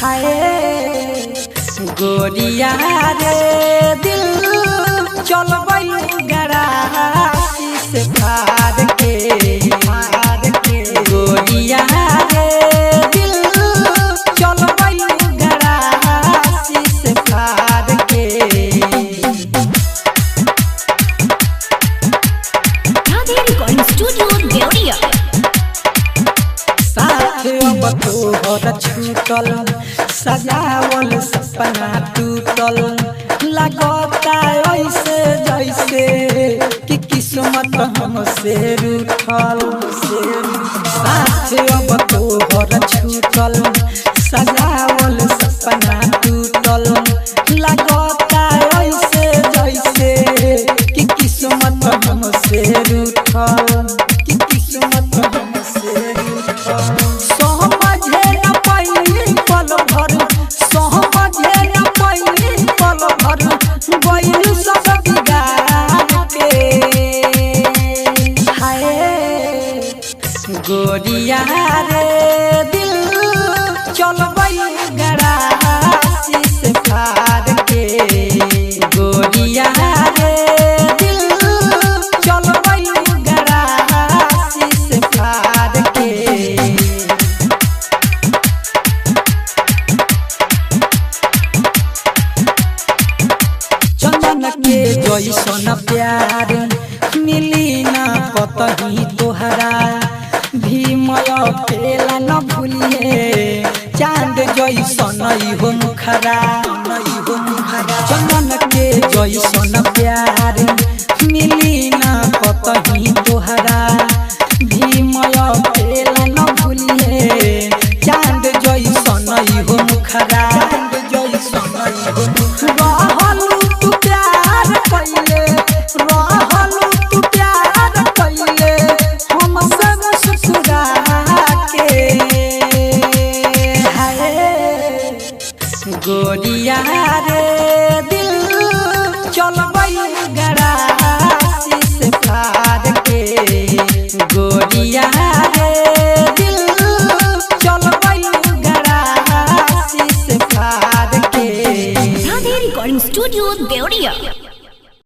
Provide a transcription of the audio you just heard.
हाय गोरिया रे दिल चल गरासी से फाड़ के गोरिया रे दिल चल गरासी से फाड़ के स्टूडियो देवरिया साथ अब तोहर छूटल सजावल सपना टूटल लगता ऐसे जैसे कि किस्मत हमसे रूठल साथ अब तोहर छूटल सजावल सपना टूटल लगता ऐसे जैसे कि किस्मत हमसे रूठल कि किस्मत हमसे रूठल समझे न पाई पल भर समझे न पाई पल भर गइल सब बिगाड़ के हाय गोरिया रे दिल चल गरासी से फाड़ के गोरिया रे दिल चल गरासी से फाड़ के चंदन के जैसन प्यार मिली ना कतही तोहरा भीमय पेला न भूलिए चांद जैसन हो मुखरा चंदन के जैसन प्यार मिली ना कतही तोहरा भीमय पेला न भूलिए चांद जैसन हो मुखरा रहलू तू प्यार कइले रहलू तू प्यार कइले हमसे मुस्कुरा के हाय गोरिया रे दिल चल गरासी से फाड़ के गोरिया रे दिल चल गरासी से फाड़ के स्टूडियो देवरिया।